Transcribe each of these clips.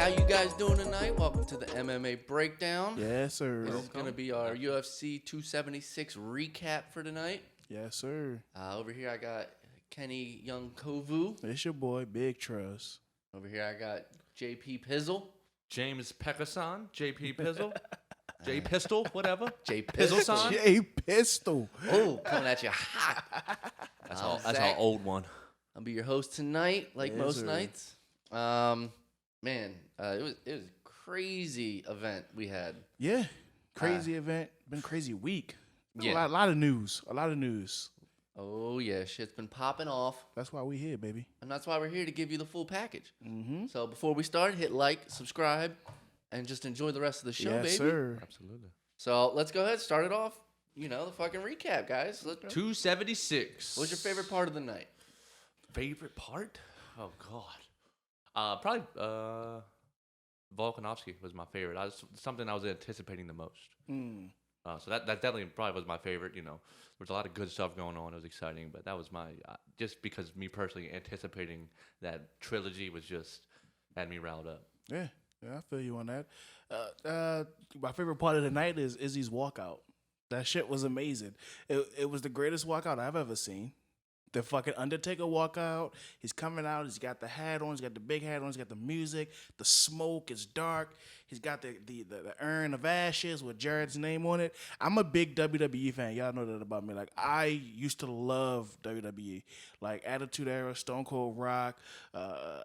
how you guys doing tonight? Welcome to the MMA Breakdown. Yes, sir. This is going to be our UFC 276 recap for tonight. Yes, sir. Over here I got Kenny Young Kovu. It's your boy, Big Trust. Over here I got JP Pizzle. James Peckerson, JP Pizzle, J Pistol, whatever. J Pizzle-san. J Pistol. Oh, coming at you hot. That's Zach. our old one. I'll be your host tonight, like Yes, most sir. nights. It was a crazy event we had. Yeah. Crazy event. Been crazy week. Yeah. A lot of news. A lot of news. Oh yeah, shit's been popping off. That's why we here, baby. And that's why we're here to give you the full package. Mm-hmm. So before we start, hit like, subscribe, and just enjoy the rest of the show, Yes, baby. sir. Absolutely. So let's go ahead, start it off. You know, the fucking recap, guys. 276. What's your favorite part of the night? Favorite part? Oh God. Probably Volkanovski was my favorite. Something I was anticipating the most. So that definitely probably was my favorite. You know, there was a lot of good stuff going on. It was exciting, but that was my just because me personally anticipating that trilogy was just had me riled up. Yeah. Yeah, I feel you on that. My favorite part of the night is Izzy's walkout. That shit was amazing. It was the greatest walkout I've ever seen. The fucking Undertaker walkout. He's coming out. He's got the hat on. He's got the big hat on. He's got the music. The smoke is dark. He's got the urn of ashes with Jared's name on it. I'm a big WWE fan. Y'all know that about me. Like, I used to love WWE. Like, Attitude Era, Stone Cold Rock,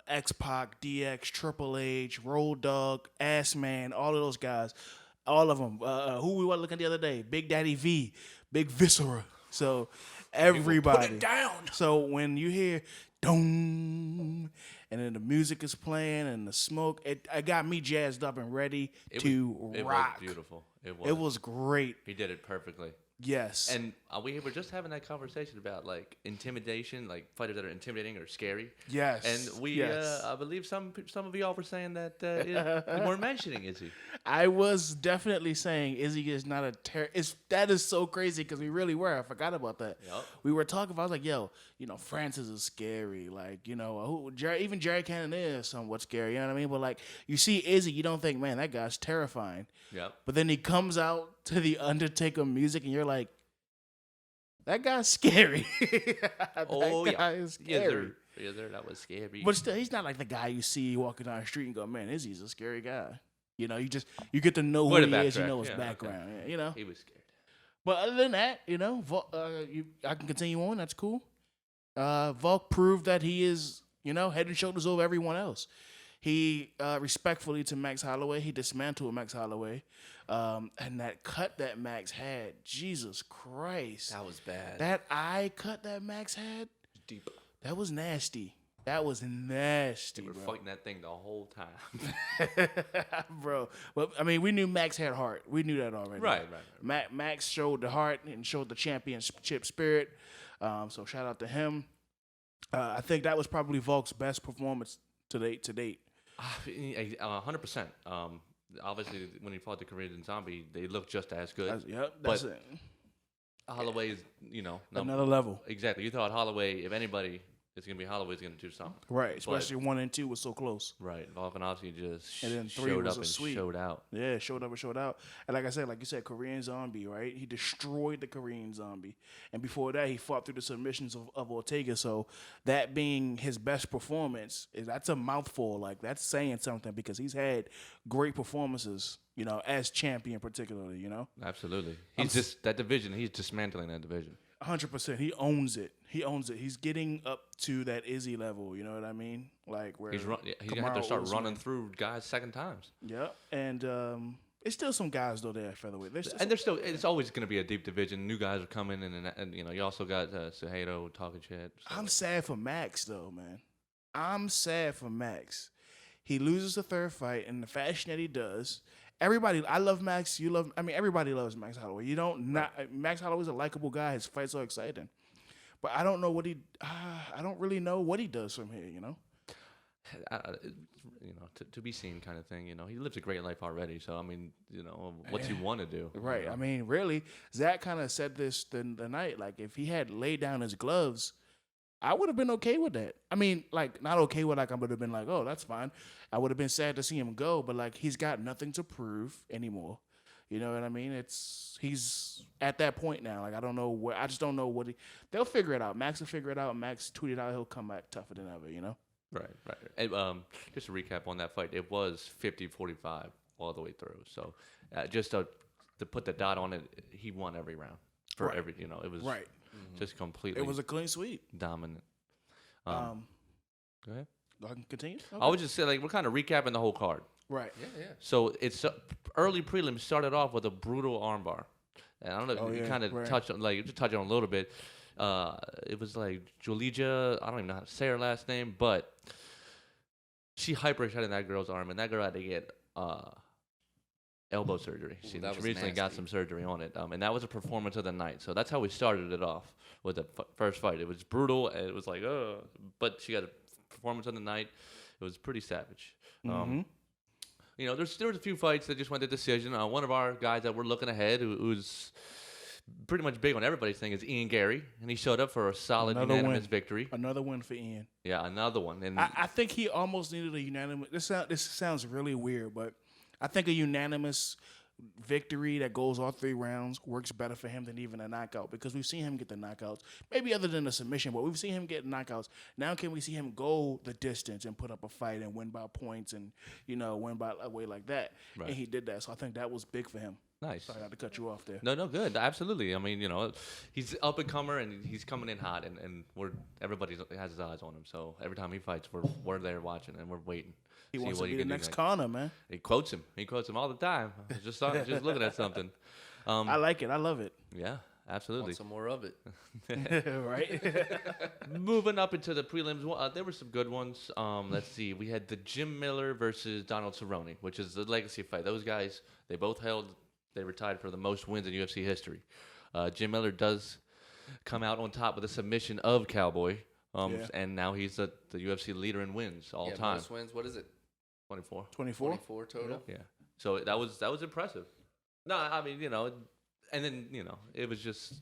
X-Pac, DX, Triple H, Road Dogg, Ass Man, all of those guys. All of them. Who we were looking the other day? Big Daddy V, Big Viscera. So everybody. Put it down. So when you hear dong, and then the music is playing and the smoke, it got me jazzed up and ready to It rock. was beautiful. It was great. He did it perfectly. Yes. And we were just having that conversation about like intimidation, like fighters that are intimidating or scary. Yes. And we, Yes. I believe some of y'all were saying that we weren't mentioning Izzy. I was definitely saying Izzy is not a that is so crazy because we really were. I forgot about that. Yup. We were talking about, I was like, yo, Francis is scary. Like, even Jerry Cannon is somewhat scary. You know what I mean? But like, you see Izzy, you don't think, man, that guy's terrifying. Yep. But then he comes out to the Undertaker music and you're like, that guy's scary. Oh, that guy is scary. Yeah, that was scary. But still, he's not like the guy you see walking down the street and go, man, Izzy's a scary guy. You get to know who he is, you know his background. Okay. Yeah, He was scared. But other than that, I can continue on. That's cool. Volk proved that he is, head and shoulders over everyone else. He, respectfully to Max Holloway, he dismantled Max Holloway. And that cut that Max had, Jesus Christ. That was bad. That eye cut that Max had, Deep. that was nasty. That was nasty, We were bro. fighting that thing the whole time. Bro. Well, I mean, we knew Max had heart. We knew that already. Right. Max showed the heart and showed the championship spirit. So shout out to him. I think that was probably Volk's best performance to date. 100%. Obviously, when he fought the Korean Zombie, they looked just as good. That's But it. Holloway is, Another level. Exactly. You thought Holloway, if anybody, it's going to be Holloway's going to do something. Right, especially 1 and 2 was so close. Right. Volkanovski just And then 3 showed was up and sweep. showed out. Yeah, showed up and showed out. And like you said, Korean Zombie, right? He destroyed the Korean Zombie. And before that, he fought through the submissions of Ortega. So that being his best performance, that's a mouthful. Like, that's saying something because he's had great performances, as champion particularly, Absolutely. That division, he's dismantling that division. 100%. He owns it. He's getting up to that Izzy level. You know what I mean? Like where He's going to have to start running through guys second times. Yeah, and it's still some guys though there at featherweight. It's always going to be a deep division. New guys are coming in, and you also got Serrano talking shit. So. I'm sad for Max though, man. I'm sad for Max. He loses the third fight in the fashion that he does. I love Max. Everybody loves Max Holloway. Max Holloway's a likable guy. His fights are exciting. But I don't know I don't really know what he does from here, To be seen kind of thing. He lives a great life already. So, what's he want to do? Right. I mean, really, Zach kind of said this the night. Like, if he had laid down his gloves, I would have been okay with that. I mean, like, not okay with, like, I would have been like, oh, that's fine. I would have been sad to see him go, but, like, he's got nothing to prove anymore. You know what I mean? He's at that point now. Like, I just don't know they'll figure it out. Max will figure it out. Max tweeted out he'll come back tougher than ever, you know? Right. And, just to recap on that fight, it was 50-45 all the way through. So just to put the dot on it, he won every round for Right. every, it was Right. just completely It was a clean sweep. dominant. Go ahead. I can continue? Okay. I would just say, like, we're kind of recapping the whole card. Right. Yeah. So it's early prelims started off with a brutal armbar. And I don't know if you kind of touched on, like, just touch on a little bit. It was like Julija, I don't even know how to say her last name, but she hyper-shot that girl's arm, and that girl had to get elbow surgery. She recently got some surgery on it, and that was a performance of the night. So that's how we started it off with the first fight. It was brutal, and it was like, but she got a performance of the night. It was pretty savage. There was a few fights that just went to decision. One of our guys that we're looking ahead, who's pretty much big on everybody's thing, is Ian Gary, and he showed up for a solid unanimous victory. Another win for Ian. Yeah, another one. And I think he almost needed a unanimous. This sounds really weird, but I think a unanimous victory that goes all 3 rounds works better for him than even a knockout, because we've seen him get the knockouts, maybe other than a submission, but we've seen him get knockouts. Now can we see him go the distance and put up a fight and win by points and, win by a way like that? Right. And he did that, so I think that was big for him. Nice. Sorry, I had to cut you off there. No, good. Absolutely. I mean, he's up and comer, and he's coming in hot, and everybody has his eyes on him. So every time he fights, we're there watching, and we're waiting. He wants to be the next Conor, man. He quotes him all the time. I was just looking at something. I like it. I love it. Yeah, absolutely. Want some more of it. Right? Moving up into the prelims, there were some good ones. Let's see. We had the Jim Miller versus Donald Cerrone, which is the legacy fight. Those guys, they were tied for the most wins in UFC history. Jim Miller does come out on top with a submission of Cowboy, and now he's the UFC leader in wins all time. Most wins. What is it? 24. 24 total. Yeah. So that was impressive. No, I mean, and then it was just,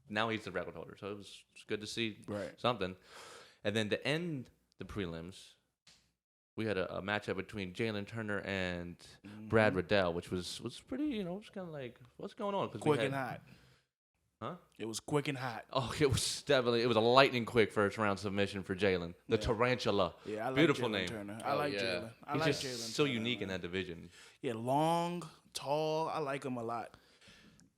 now he's the record holder, so it was good to see something. And then to end the prelims, we had a matchup between Jaden Turner and Brad Riddell, which was pretty, it was kind of like, what's going on? Quick and hot. Huh? It was quick and hot. Oh, it was a lightning quick first round submission for Jalen. The Tarantula. Yeah, I like beautiful Jaden name. Turner. I like Jalen. He's just so unique in that division. Yeah, long, tall. I like him a lot.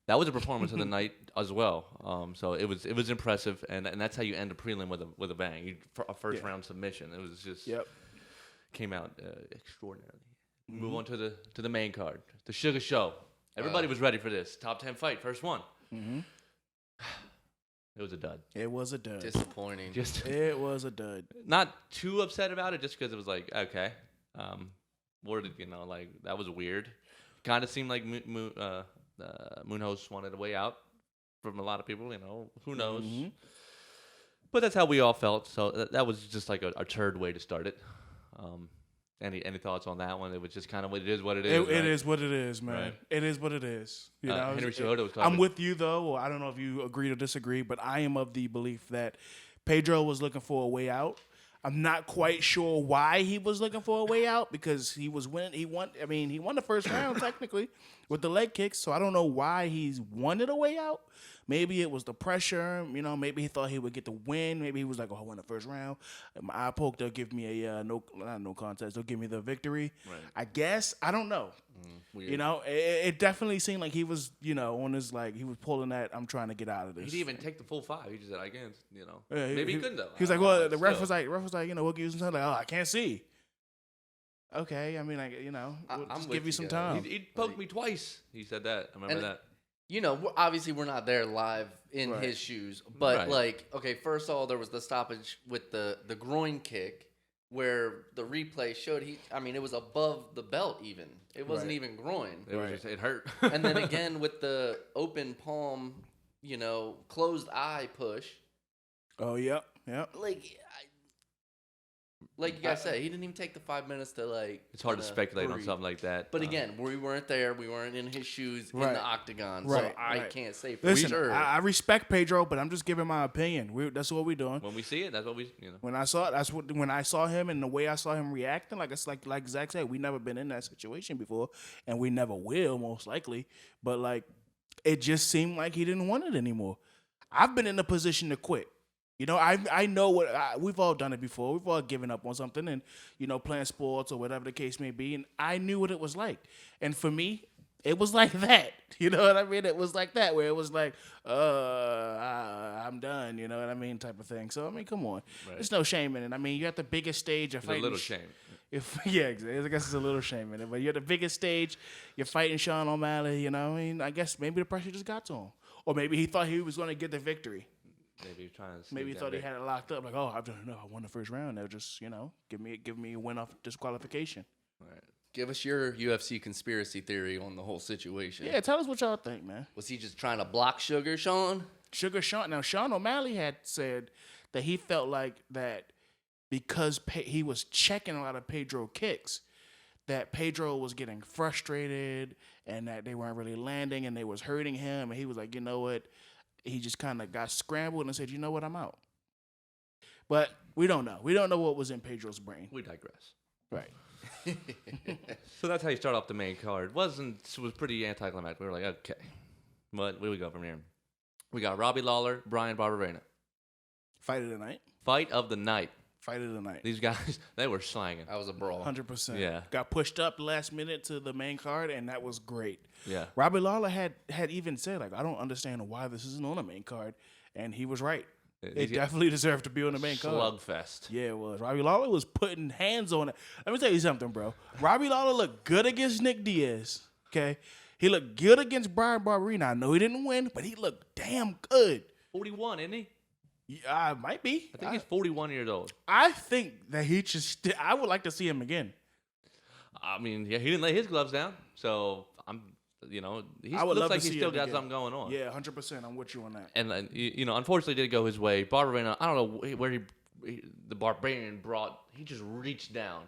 That was a performance of the night as well. So it was impressive, and that's how you end a prelim with a bang. A first round submission. It was just came out extraordinarily. Move on to the main card, the Sugar Show. Everybody was ready for this. Top 10 fight, first one. It was a dud. It was a dud. Disappointing. It was a dud. Not too upset about it, just because it was like, okay, that was weird. Kind of seemed like Munoz wanted a way out from a lot of people. Who knows? But that's how we all felt. So that was just like a turd way to start it. Any thoughts on that one? It was just kind of what it is. What it is. It is what it is, man. Right. It is what it is. Henry Cejudo was talking. I'm with you though. Or I don't know if you agree or disagree, but I am of the belief that Pedro was looking for a way out. I'm not quite sure why he was looking for a way out, because he was winning. He won the first round technically with the leg kicks. So I don't know why he wanted a way out. Maybe it was the pressure. Maybe he thought he would get the win. Maybe he was like, "Oh, I won the first round. My eye poke, they'll give me a no contest. They'll give me the victory." Right. I guess I don't know. Weird. It definitely seemed like he was, on his, like, he was pulling that, I'm trying to get out of this. He didn't even take the full 5. He just said, I can't, Yeah, maybe he couldn't though. He was like, well, the ref was like, we'll give you some time. Like, oh, I can't see. Okay, I mean, we'll just give you some time. He poked me twice. He said that. I remember that. Obviously we're not there live in his shoes, but first of all, there was the stoppage with the groin kick, where the replay showed it was above the belt even. It wasn't even groin. It was just, it hurt. And then again with the open palm, closed eye push. Oh, yep. Like, Like you guys said, he didn't even take the 5 minutes to like. It's hard to speculate on something like that. But again, we weren't there. We weren't in his shoes in the octagon, so I can't say for sure. I respect Pedro, but I'm just giving my opinion. That's what we're doing. When we see it, that's what we. When I saw him and the way I saw him reacting, like Zach said, we never been in that situation before, and we never will, most likely. But like, it just seemed like he didn't want it anymore. I've been in a position to quit. You know, I know we've all done it before. We've all given up on something and, playing sports or whatever the case may be. And I knew what it was like. And for me, it was like that. You know what I mean? It was like that, where it was like, I'm done, you know what I mean, type of thing. So, I mean, come on. Right. There's no shame in it. I mean, you're at the biggest stage of fighting. There's a little shame. Yeah, I guess it's a little shame in it. But you're at the biggest stage. You're fighting Sean O'Malley, you know. I mean, I guess maybe the pressure just got to him. Or maybe he thought he was going to get the victory. Maybe he thought he had it locked up. Like, I've done enough. I won the first round. They'll just, give me a win off disqualification. All right. Give us your UFC conspiracy theory on the whole situation. Yeah, tell us what y'all think, man. Was he just trying to block Sugar Sean? Now, Sean O'Malley had said that he felt like that because he was checking a lot of Pedro kicks, that Pedro was getting frustrated and that they weren't really landing and they was hurting him. And he was like, you know what? He just kind of got scrambled and said, you know what, I'm out. But we don't know. We don't know what was in Pedro's brain. We digress. Right. So that's how you start off the main card. It was pretty anticlimactic. We were like, okay. But where we go from here? We got Robbie Lawler, Brian Barberena. Fight of the night. Fight of the night. Fight of the night. These guys, they were slanging. That was a brawl. 100%. Yeah. Got pushed up last minute to the main card, and that was great. Yeah. Robbie Lawler had even said, like, I don't understand why this isn't on the main card. And he was right. It definitely deserved to be on the main card. Slugfest. Yeah, it was. Robbie Lawler was putting hands on it. Let me tell you something, bro. Robbie Lawler looked good against Nick Diaz, okay? He looked good against Brian Barberena. I know he didn't win, but he looked damn good. 41, isn't he? Yeah, might be. I think he's 41 years old. I think that he just. I would like to see him again. I mean, yeah, he didn't lay his gloves down, so he looks like he's still got something going on. Yeah, 100%. I'm with you on that. And unfortunately, it did go his way. Barberena, I don't know where the Barbarian he just reached down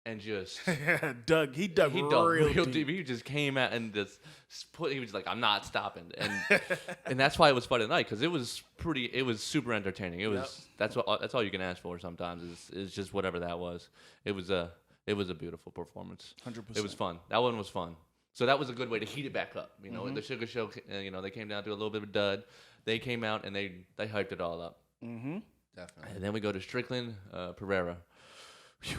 and just dug real deep. He just came out and he was like, I'm not stopping. And and that's why it was fun tonight, because it was super entertaining. It was that's all you can ask for sometimes is just whatever that was. It was a beautiful performance. 100%. It was fun. That one was fun. So that was a good way to heat it back up. The Sugar Show, they came down to a little bit of a dud. They came out and they hyped it all up. Mm-hmm. Definitely. And then we go to Strickland, Pereira. Whew.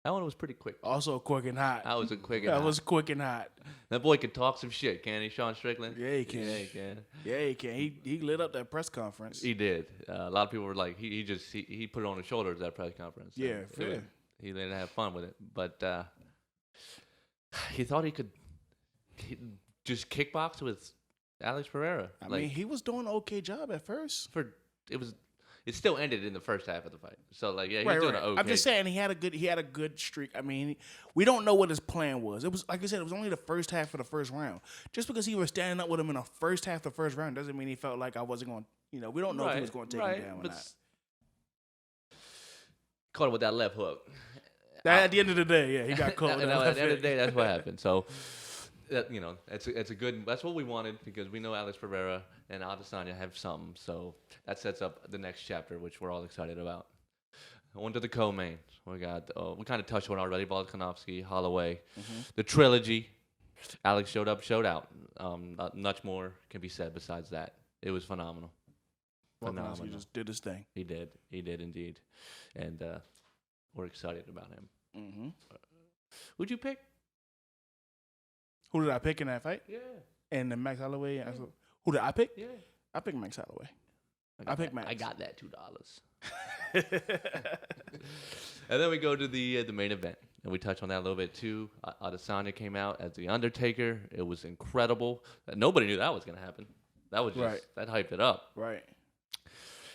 That one was pretty quick. Also quick and hot. That was quick and hot. That boy could talk some shit, can't he, Sean Strickland? Yeah, he can. Yeah, he can. He lit up that press conference. He did. A lot of people were like, he put it on his shoulders at that press conference. Yeah, fair. He didn't have fun with it, but he thought he could just kickbox with Alex Pereira. I mean, he was doing an okay job at first. It still ended in the first half of the fight. So he was doing an okay. I'm just saying he had a good streak. I mean, we don't know what his plan was. It was, like I said, it was only the first half of the first round. Just because he was standing up with him in the first half of the first round doesn't mean he felt like I wasn't going. We don't know if he was going to take him down or not. Caught him with that left hook. At the end of the day, yeah, he got caught. At the end of the day, that's what happened. So, it's a good. That's what we wanted, because we know Alex Pereira and Adesanya have something. So that sets up the next chapter, which we're all excited about. On to the co-main. We got. We kind of touched on it already. Volkanovski, Holloway, the trilogy. Alex showed up, showed out. Not much more can be said besides that. It was phenomenal. Volkanovski just did his thing. He did indeed, and we're excited about him. Mm-hmm. Who'd you pick? Who did I pick in that fight? Yeah. And then Max Holloway. Yeah. Who did I pick? Yeah. I picked Max Holloway. I picked Max. I got that $2. And then we go to the main event, and we touch on that a little bit too. Adesanya came out as the Undertaker. It was incredible. Nobody knew that was going to happen. That was just that hyped it up. Right.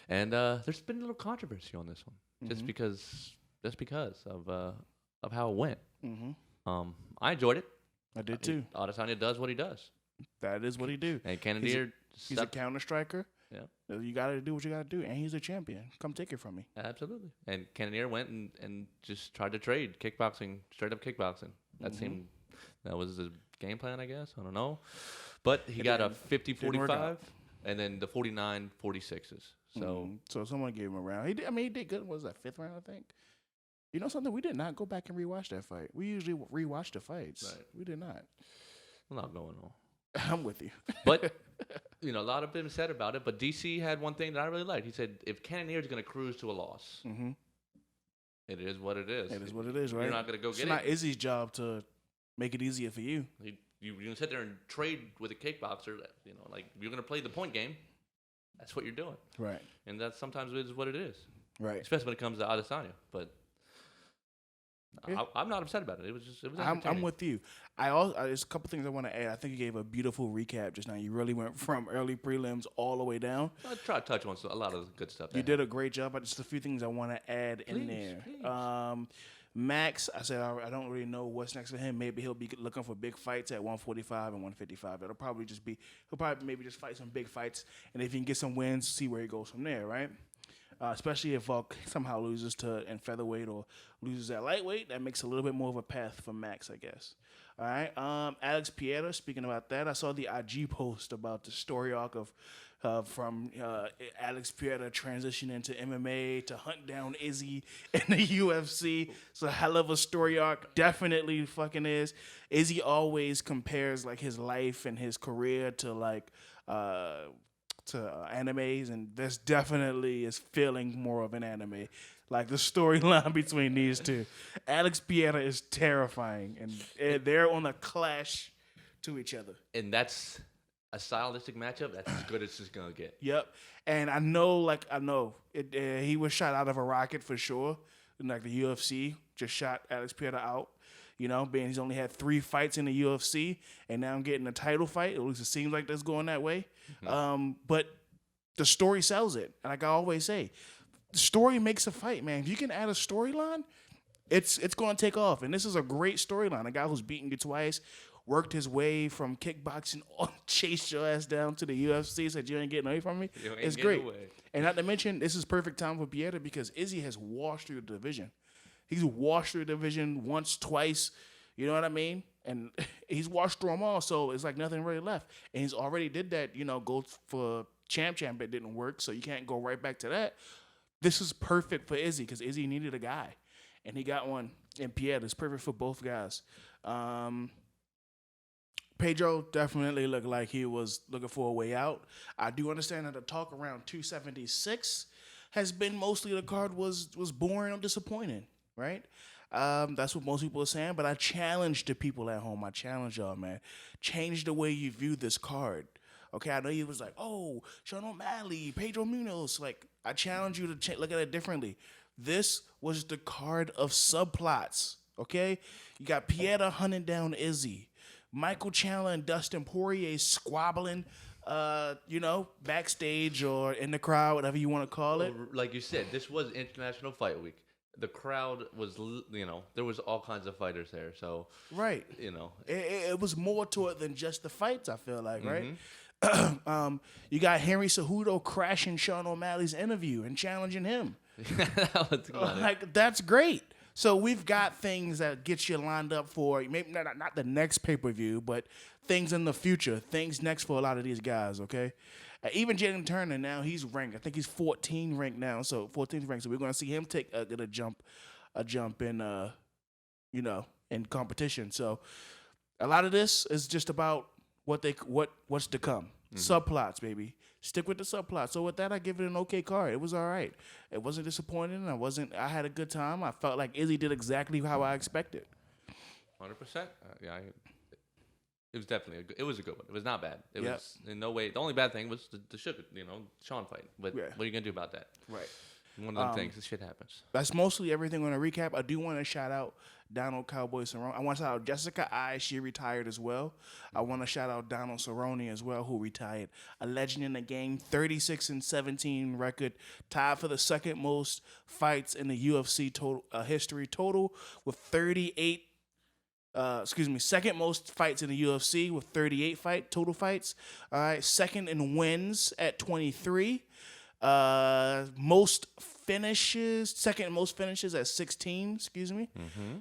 And there's been a little controversy on this one, just because of how it went. Mm-hmm. I enjoyed it. I did too. Adesanya does what he does. That is what he do. And Cannonier, he's a counter striker. Yeah. You got to do what you got to do, and he's a champion. Come take it from me. Absolutely. And Cannonier went and just tried to trade kickboxing, straight up kickboxing. That was the game plan, I guess. I don't know. But he got a 50-45 and then the 49-46s. So so someone gave him a round. He did good. What was that, 5th round, I think? You know something? We did not go back and rewatch that fight. We usually rewatch the fights. Right. We did not. A lot going on. I'm with you. But, a lot of been said about it. But DC had one thing that I really liked. He said, if Cannonier is going to cruise to a loss, it is what it is. It is what it is, right? You're not going to go get it. It's not Izzy's job to make it easier for you. You can sit there and trade with a kickboxer. Like you're going to play the point game. That's what you're doing. Right. And that sometimes is what it is. Right. Especially when it comes to Adesanya. But I'm not upset about it. It was I'm with you. There's a couple things I want to add. I think you gave a beautiful recap just now. You really went from early prelims all the way down. I try to touch on a lot of the good stuff. You did a great job, but just a few things I want to add in there. Please. Max, I said I don't really know what's next for him. Maybe he'll be looking for big fights at 145 and 155. He'll probably maybe just fight some big fights, and if he can get some wins, see where he goes from there, right? Especially if Volk somehow loses in featherweight or loses at lightweight, that makes a little bit more of a path for Max, I guess. All right. Alex Pierre, speaking about that, I saw the IG post about the story arc from Alex Pierre transitioning to MMA to hunt down Izzy in the UFC. It's a hell of a story arc. Definitely fucking is. Izzy always compares like his life and his career to animes, and this definitely is feeling more of an anime. Like the storyline between these two. Alex Pierre is terrifying, and they're on a clash to each other. And that's a stylistic matchup. That's as good as it's going to get. Yep. And I know he was shot out of a rocket for sure. Like the UFC just shot Alex Pierre out. Being he's only had 3 fights in the UFC, and now I'm getting a title fight. At least it seems like that's going that way. Mm-hmm. But the story sells it. And like I always say, the story makes a fight, man. If you can add a storyline, it's going to take off. And this is a great storyline. A guy who's beaten you twice, worked his way from kickboxing, chased your ass down to the UFC, said you ain't getting away from me. It's great. And not to mention, this is perfect time for Pierre because Izzy has washed through the division. He's washed through the division once, twice. You know what I mean? And he's washed through them all, so it's like nothing really left. And he's already did that, go for champ, but it didn't work, so you can't go right back to that. This is perfect for Izzy because Izzy needed a guy, and he got one in Pierre. That's perfect for both guys. Pedro definitely looked like he was looking for a way out. I do understand that the talk around 276 has been mostly the card was boring or disappointing. Right? That's what most people are saying, but I challenge the people at home. I challenge y'all, man. Change the way you view this card. Okay, I know you was like, oh, Sean O'Malley, Pedro Munoz. Like, I challenge you to look at it differently. This was the card of subplots, okay? You got Pieta hunting down Izzy. Michael Chandler and Dustin Poirier squabbling, backstage or in the crowd, whatever you want to call it. Like you said, this was International Fight Week. The crowd was, there was all kinds of fighters there. So, right. It was more to it than just the fights, I feel like, right? You got Henry Cejudo crashing Sean O'Malley's interview and challenging him. That's great. So we've got things that get you lined up for maybe not the next pay-per-view, but things in the future, things next for a lot of these guys, okay? Even Jaden Turner now, he's ranked. I think he's 14 ranked now, so 14th ranked. So we're going to see him take a jump in, in competition. So a lot of this is just about what's to come. Mm-hmm. Subplots, baby. Stick with the subplots. So with that, I give it an okay card. It was all right. It wasn't disappointing. I had a good time. I felt like Izzy did exactly how I expected. 100%. Yeah. It was definitely it was a good one. It was not bad. It was in no way. The only bad thing was the Sugar, Sean fight. But what are you gonna do about that? Right. One of them things. This shit happens. That's mostly everything on a recap. I do want to shout out Donald Cowboy Cerrone. I want to shout out Jessica I. She retired as well. I want to shout out Donald Cerrone as well, who retired. A legend in the game. 36-17 record. Tied for the second most fights in the UFC history total with 38 Second most fights in the UFC with 38 total fights. All right, second in wins at 23. Most finishes, second most finishes at 16.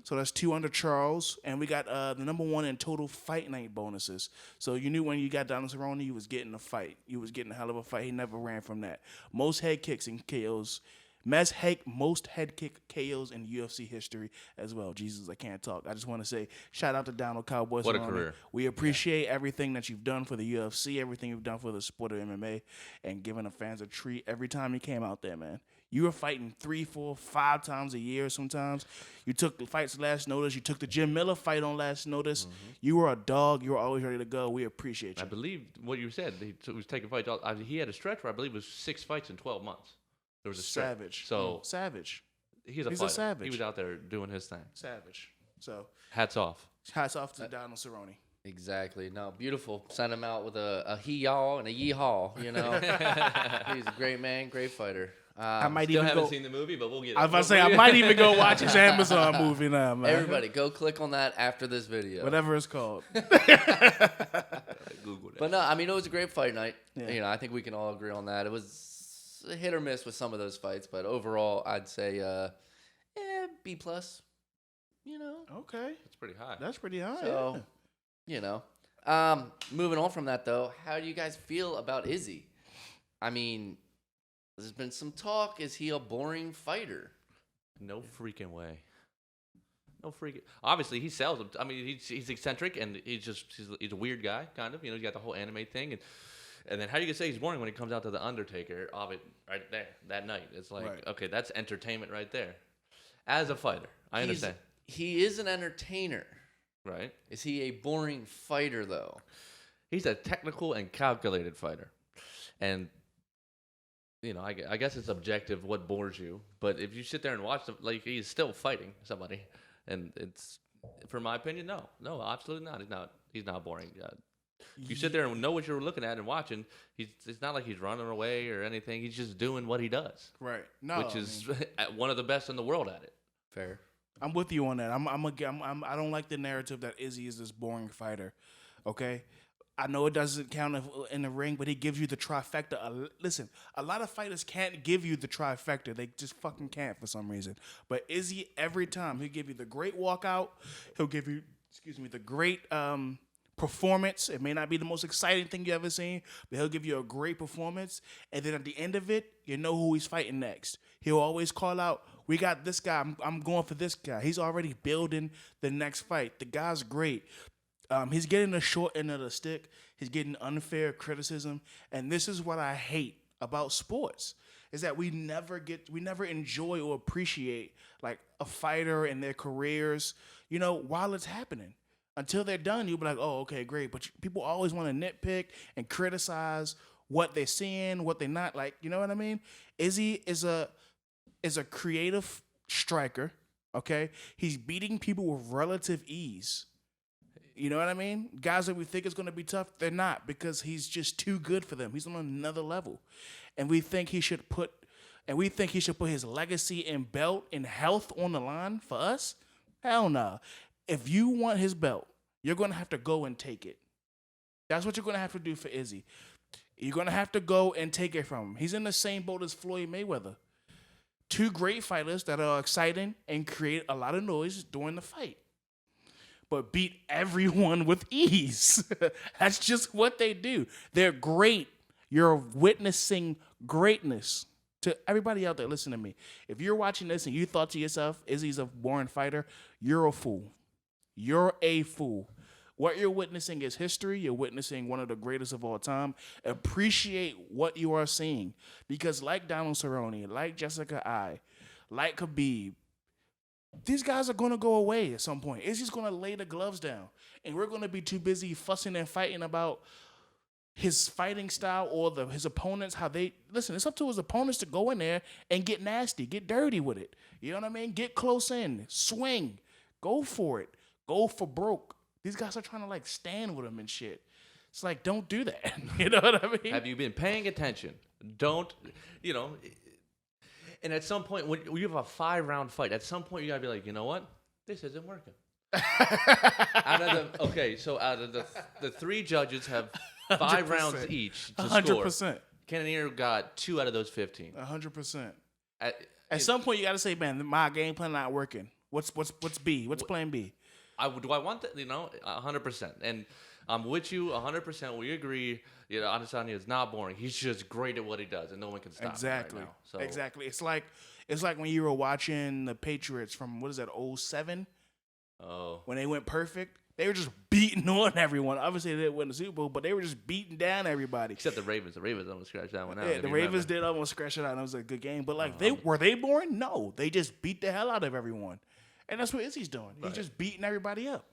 So that's 2 under Charles, and we got the number 1 in total fight night bonuses. So you knew when you got Donald Cerrone, you was getting a fight. You was getting a hell of a fight. He never ran from that. Most head kicks and KOs. Most head kick KOs in UFC history as well. Jesus, I can't talk. I just want to say shout out to Donald Cowboy. What a career. We appreciate everything that you've done for the UFC, everything you've done for the sport of MMA, and giving the fans a treat every time you came out there, man. You were fighting 3, 4, 5 times a year sometimes. You took the fights last notice. You took the Jim Miller fight on last notice. You were a dog. You were always ready to go. We appreciate you. I believe what you said. He was taking fights. He had a stretch where I believe it was 6 fights in 12 months. There was a stretch. Savage. So savage. He's a savage. He was out there doing his thing. Savage. So hats off. Hats off to Donald Cerrone. Exactly. No, beautiful. Sent him out with a he-yaw and a yee-haw, you know. He's a great man, great fighter. I might Still even haven't go, seen the movie, but we'll get it. I was about to say, I might even go watch his Amazon movie now, man. Everybody, go click on that after this video. Whatever it's called. Google that. But no, I mean, it was a great fight night. Yeah. You know, I think we can all agree on that. It was a hit or miss with some of those fights, but overall, I'd say B+. You know. Okay. It's pretty high. That's pretty high. So, you know. Moving on from that, though, how do you guys feel about Izzy? I mean, there's been some talk. Is he a boring fighter? No freaking way. No freaking. Obviously, he sells them. I mean, he's eccentric and he's a weird guy, kind of. You know, he's got the whole anime thing, and then how you can say he's boring when he comes out to the Undertaker of it right there that night? It's like, right. Okay, that's entertainment right there. As a fighter, I understand. He is an entertainer. Right? Is he a boring fighter, though? He's a technical and calculated fighter. And, you know, I guess it's objective what bores you. But if you sit there and watch him, like, he's still fighting somebody. And it's, for my opinion, no, absolutely not. He's not boring. You sit there and know what you're looking at and watching. It's not like he's running away or anything. He's just doing what he does. Right. No. Which is one of the best in the world at it. Fair. I'm with you on that. I don't like the narrative that Izzy is this boring fighter. Okay, I know it doesn't count in the ring, but he gives you the trifecta. Listen, a lot of fighters can't give you the trifecta. They just fucking can't for some reason. But Izzy, every time, he'll give you the great walkout. He'll give you, the great performance. It may not be the most exciting thing you ever seen, but he'll give you a great performance. And then at the end of it, you know who he's fighting next. He'll always call out, we got this guy. I'm going for this guy. He's already building the next fight. The guy's great. He's getting the short end of the stick. He's getting unfair criticism. And this is what I hate about sports, is that we never enjoy or appreciate like a fighter and their careers, you know, while it's happening. Until they're done, you'll be like, oh, okay, great. But people always want to nitpick and criticize what they're seeing, what they're not. Like, you know what I mean? Izzy is a creative striker, okay? He's beating people with relative ease. You know what I mean? Guys that we think is going to be tough, they're not, because he's just too good for them. He's on another level. And we think he should put his legacy and belt and health on the line for us? Hell no. If you want his belt, you're going to have to go and take it. That's what you're going to have to do for Izzy. You're going to have to go and take it from him. He's in the same boat as Floyd Mayweather. Two great fighters that are exciting and create a lot of noise during the fight, but beat everyone with ease. That's just what they do. They're great. You're witnessing greatness. To everybody out there, listen to me. If you're watching this and you thought to yourself, Izzy's a boring fighter, you're a fool. You're a fool. What you're witnessing is history. You're witnessing one of the greatest of all time. Appreciate what you are seeing. Because like Donald Cerrone, like Jessica Ai, like Khabib, these guys are going to go away at some point. Izzy's going to lay the gloves down. And we're going to be too busy fussing and fighting about his fighting style or his opponents, how they... Listen, it's up to his opponents to go in there and get nasty, get dirty with it. You know what I mean? Get close in, swing, go for it, go for broke. These guys are trying to, like, stand with him and shit. It's like, don't do that. You know what I mean? Have you been paying attention? Don't, you know... And at some point, when you have a 5-round fight, at some point you got to be like, you know what? This isn't working. Out of the 3 judges have 5 rounds each to 100%. Score. Cannonier got 2 out of those 15. 100%. At some point, you got to say, man, my game plan not working. What's B? What's plan B? Do I want that? 100%. And I'm with you 100%. We agree. Adesanya is not boring. He's just great at what he does, and no one can stop him right now. So. Exactly. It's like when you were watching the Patriots from, 07? Oh. When they went perfect. They were just beating on everyone. Obviously, they didn't win the Super Bowl, but they were just beating down everybody. Except the Ravens. The Ravens almost scratched that one out. Yeah, the Ravens did almost scratch it out, and it was a good game. But, were they boring? No. They just beat the hell out of everyone. And that's what Izzy's doing. Right. He's just beating everybody up.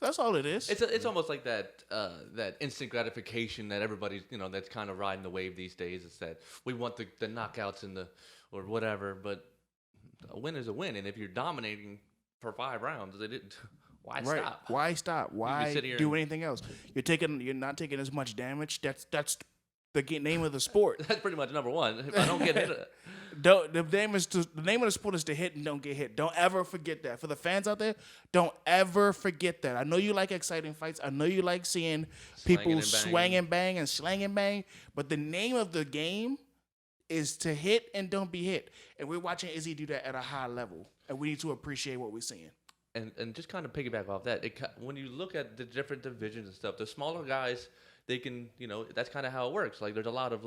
That's all it is. It's almost like that instant gratification that everybody's, that's kind of riding the wave these days. It's that we want the knockouts or whatever, but a win is a win. And if you're dominating for 5 rounds, why stop? Why stop? Why do anything else? You're not taking as much damage. That's the name of the sport. That's pretty much number one. If I don't get hit, the name of the sport is to hit and don't get hit. Don't ever forget that. For the fans out there, don't ever forget that. I know you like exciting fights. I know you like seeing people swang and bang and slang and bang. But the name of the game is to hit and don't be hit. And we're watching Izzy do that at a high level, and we need to appreciate what we're seeing. And just kind of piggyback off that, when you look at the different divisions and stuff, the smaller guys, they can, that's kind of how it works. Like, there's a lot of,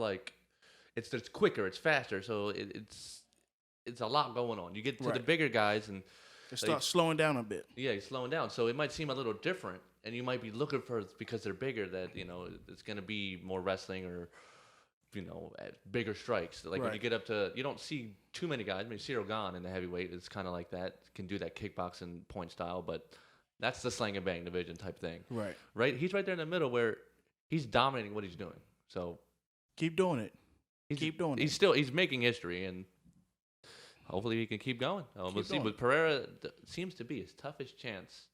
it's quicker, it's faster, so it's a lot going on. You get to the bigger guys, and they start slowing down a bit. Yeah, you're slowing down. So it might seem a little different, and you might be looking for, because they're bigger, that, it's going to be more wrestling or, bigger strikes. Like when you get up to, you don't see too many guys. I mean, Cyril Gane in the heavyweight is kind of like that, can do that kickboxing point style, but that's the slang and bang division type thing. Right? He's right there in the middle where he's dominating what he's doing. So keep doing it. He's making history, and hopefully he can keep going. We'll see. But Pereira seems to be his toughest chance.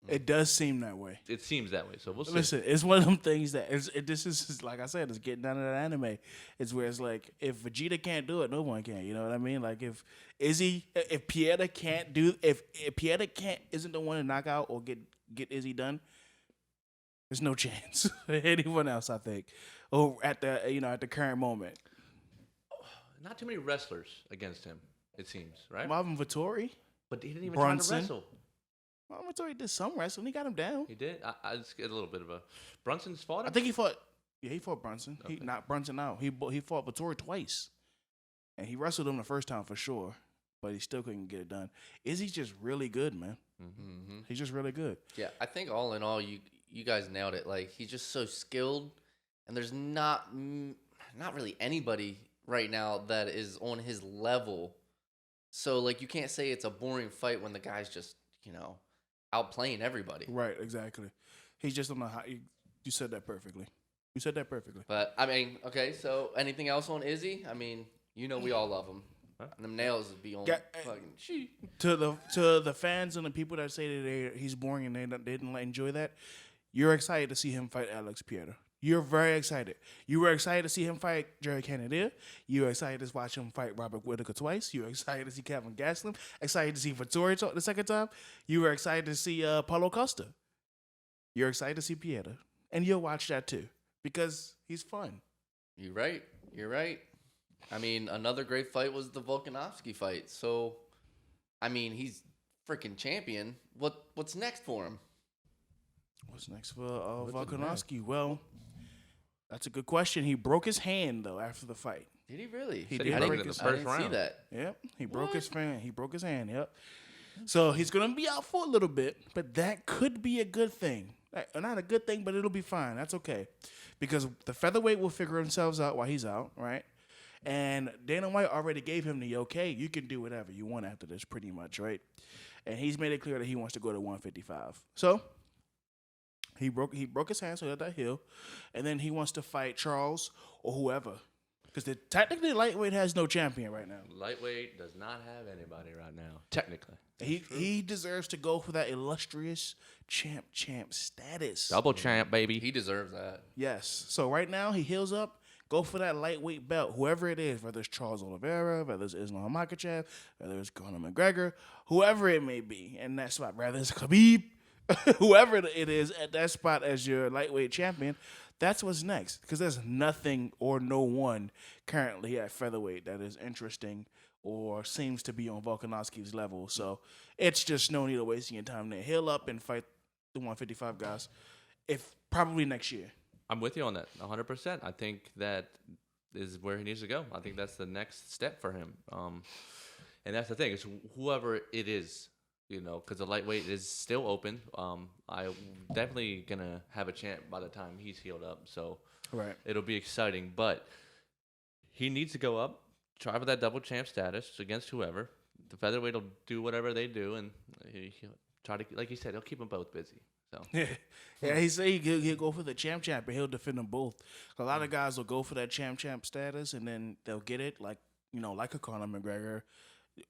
It does seem that way. It seems that way. So we'll see. Listen, it's one of them things that this is like I said, it's getting down to that anime. It's where it's like, if Vegeta can't do it, no one can. You know what I mean? Like if Pierre isn't the one to knock out or get Izzy done, there's no chance for anyone else, I think. Or at the current moment. Not too many wrestlers against him, it seems, right? Marvin Vettori. But he didn't even try to wrestle. Marvin Vettori did some wrestling. He got him down. He did? I just get a little bit of a... Brunson's fought him? I think he fought... Yeah, he fought Brunson. Okay. He knocked Brunson out. He fought Vettori twice. And he wrestled him the first time for sure. But he still couldn't get it done. Izzy's just really good, man. Mm-hmm. He's just really good. Yeah, I think all in all, you guys nailed it. Like, he's just so skilled. And there's not really anybody right now that is on his level. So, like, you can't say it's a boring fight when the guy's just, outplaying everybody. Right, exactly. He's just on the high. You said that perfectly. But, I mean, okay, so anything else on Izzy? I mean, we all love him. Huh? And them nails would be on fucking shit. To the fans and the people that say that he's boring and they didn't enjoy that, you're excited to see him fight Alex Pierre. You're very excited. You were excited to see him fight Jerry Cannonier. You were excited to watch him fight Robert Whittaker twice. You were excited to see Kevin Gastelum. Excited to see Vettori the second time. You were excited to see Paulo Costa. You're excited to see Pierre. And you'll watch that too because he's fun. You're right. I mean, another great fight was the Volkanovski fight. So, I mean, he's freaking champion. What's next for him? What's next for Volkanovski? Well... That's a good question. He broke his hand, though, after the fight. Did he really? He did break it in the first round. I didn't see that. Yep. He broke his hand. He broke his hand, yep. So he's going to be out for a little bit, but that could be a good thing. Not a good thing, but it'll be fine. That's okay. Because the featherweight will figure themselves out while he's out, right? And Dana White already gave him the okay. You can do whatever you want after this, pretty much, right? And he's made it clear that he wants to go to 155. So... He broke his hand, so he had that heel, and then he wants to fight Charles or whoever, because technically lightweight has no champion right now. Lightweight does not have anybody right now, technically. He deserves to go for that illustrious champ status. Double champ, baby. He deserves that. Yes. So right now he heals up, Go for that lightweight belt, whoever it is, whether it's Charles Oliveira, whether it's Islam Makhachev, whether it's Conor McGregor, whoever it may be in that spot, whether it's Khabib, whoever it is at that spot as your lightweight champion, that's what's next. Because there's nothing or no one currently at featherweight that is interesting or seems to be on Volkanovski's level. So it's just no need of wasting your time there. Heal up and fight the 155 guys, if probably next year. I'm with you on that, 100%. I think that is where he needs to go. I think that's the next step for him. And that's the thing. It's whoever it is, because the lightweight is still open. I'm definitely going to have a champ by the time he's healed up. So it'll be exciting. But he needs to go up, try for that double champ status against whoever. The featherweight will do whatever they do, and he'll try to, like you said, he'll keep them both busy. So. Yeah, he said he'll go for the champ, and he'll defend them both. A lot of guys will go for that champ status, and then they'll get it, like a Conor McGregor,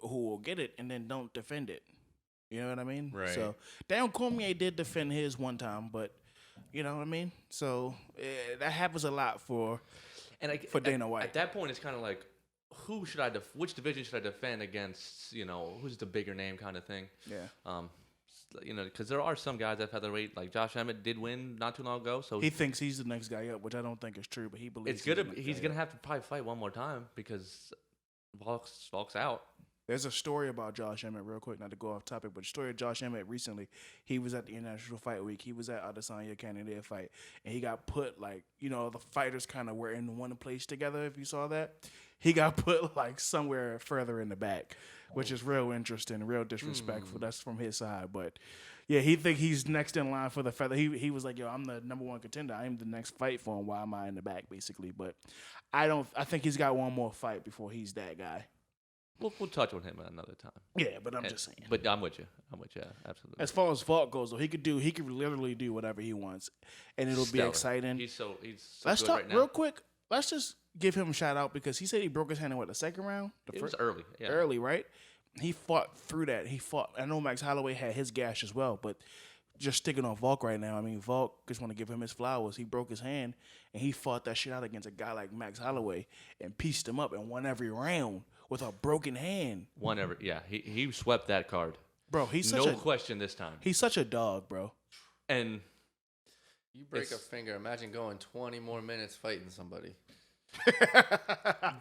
who will get it and then don't defend it. You know what I mean? Right. So Daniel Cormier did defend his one time, but you know what I mean. So that happens a lot for Dana White. At that point, it's kind of like, which division should I defend against? Who's the bigger name kind of thing. Yeah. Because there are some guys at featherweight, like Josh Emmett did win not too long ago. So he thinks he's the next guy up, which I don't think is true, but he believes he's gonna have to probably fight one more time because Volk's out. There's a story about Josh Emmett, real quick, not to go off topic, but a story of Josh Emmett recently. He was at the International Fight Week. He was at Adesanya Canada fight, and he got put, the fighters kind of were in one place together, if you saw that. He got put, somewhere further in the back, which is real interesting, real disrespectful. That's from his side. But, yeah, he think he's next in line for the feather. He was like, yo, I'm the number one contender. I am the next fight for him. Why am I in the back, basically? But I think he's got one more fight before he's that guy. We'll touch on him another time. Yeah, but I'm just saying. But I'm with you. Absolutely. As far as Volk goes, though, he could literally do whatever he wants, and it'll be exciting. He's so Let's good talk right now. real quick. Let's just give him a shout out because he said he broke his hand in the second round. It was early. Yeah. Early, right? He fought through that. I know Max Holloway had his gash as well, but just sticking on Volk right now. I mean, Volk, just want to give him his flowers. He broke his hand, and he fought that shit out against a guy like Max Holloway and pieced him up and won every round with a broken hand. He swept that card. Bro, he's no question this time. He's such a dog, bro. And you break a finger, imagine going 20 more minutes fighting somebody.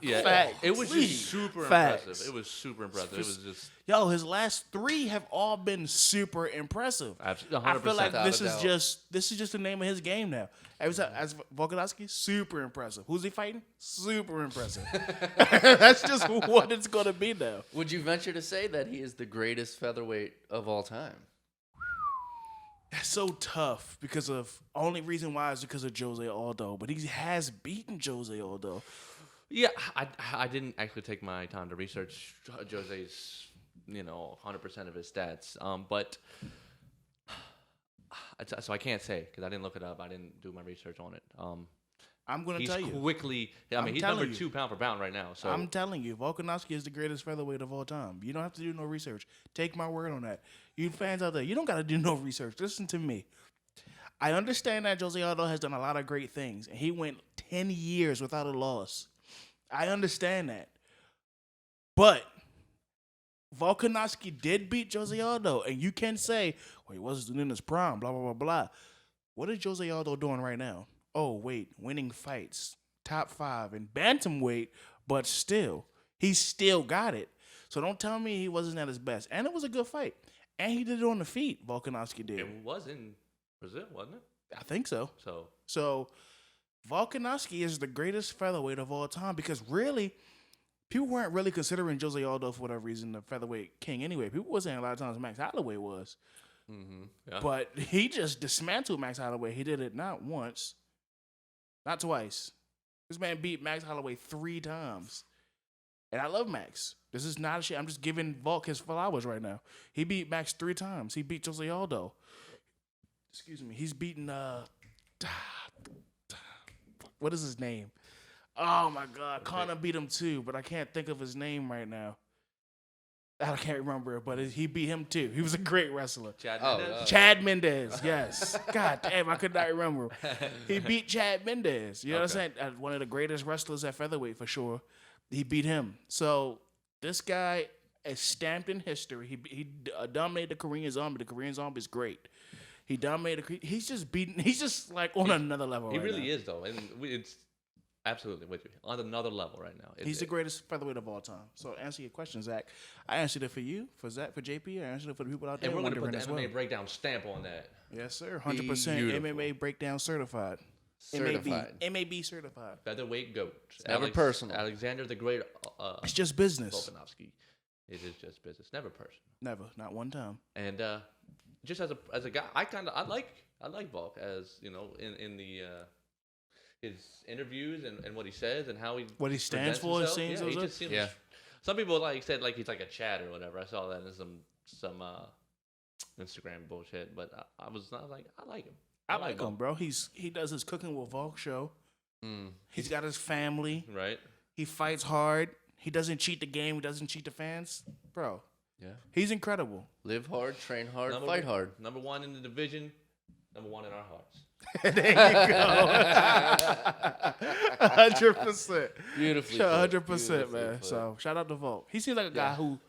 Yeah, Facts. it was just super impressive. It was super impressive. It was just his last 3 have all been super impressive. Absolutely, 100%. I feel like this is just the name of his game now. Every time as Volkanovski, super impressive. Who's he fighting? Super impressive. That's just what it's gonna be now. Would you venture to say that he is the greatest featherweight of all time? That's so tough because only reason why is because of Jose Aldo, but he has beaten Jose Aldo. Yeah, I didn't actually take my time to research Jose's 100% of his stats, but so I can't say because I didn't look it up. I didn't do my research on it. I'm going to tell you. He's number 2 pound for pound right now. So I'm telling you, Volkanovski is the greatest featherweight of all time. You don't have to do no research. Take my word on that. You fans out there, you don't got to do no research. Listen to me. I understand that Jose Aldo has done a lot of great things, and he went 10 years without a loss. I understand that. But Volkanovski did beat Jose Aldo, and you can say, well, he wasn't in his prime, blah, blah, blah, blah. What is Jose Aldo doing right now? Oh, wait, winning fights, top 5 in bantamweight, but he still got it. So don't tell me he wasn't at his best. And it was a good fight. And he did it on the feet, Volkanovski did. It was in Brazil, wasn't it? I think so. So Volkanovski is the greatest featherweight of all time because really, people weren't really considering Jose Aldo for whatever reason the featherweight king anyway. People were saying a lot of times Max Holloway was. Mm-hmm. Yeah. But he just dismantled Max Holloway. He did it not once, not twice. This man beat Max Holloway 3 times. And I love Max. This is not a shit. I'm just giving Volk his flowers right now. He beat Max 3 times. He beat Jose Aldo. Excuse me. He's beaten, what is his name? Oh, my God. Conor beat him too, but I can't think of his name right now. I can't remember, but he beat him too. He was a great wrestler. Chad Mendez, yes. God damn, I could not remember. He beat Chad Mendez. You know what I'm saying? One of the greatest wrestlers at featherweight for sure. He beat him. So this guy is stamped in history. He dominated the Korean Zombie. The Korean Zombie is great. He dominated. He's just like on another level. He really is though, and it's absolutely with you on another level right now. He's the greatest featherweight of all time. So answer your question, Zach. I answered it for you, for Zach, for JP. I answered it for the people out there. And we're going to put the MMA well. Breakdown stamp on that. Yes, sir. 100% MMA Breakdown certified. MAB certified. Featherweight GOAT. Never personal. Alexander the Great. It's just business. Volkanovski. It is just business. Never personal. Never. Not one time. And just as a guy, I like Volk as in the his interviews and what he says and how what he stands for. It seems. Yeah, he just seems. Yeah. Some people said he's like a Chad or whatever. I saw that in some Instagram bullshit, but I was like, I like him. I like him, bro. He does his Cooking with Volk show. He's got his family. Right. He fights hard. He doesn't cheat the game. He doesn't cheat the fans, bro. Yeah. He's incredible. Live hard, train hard, fight hard. Number one in the division. Number one in our hearts. There you go. 100%. Beautifully. 100%, man. So shout out to Volk. He seems like a guy who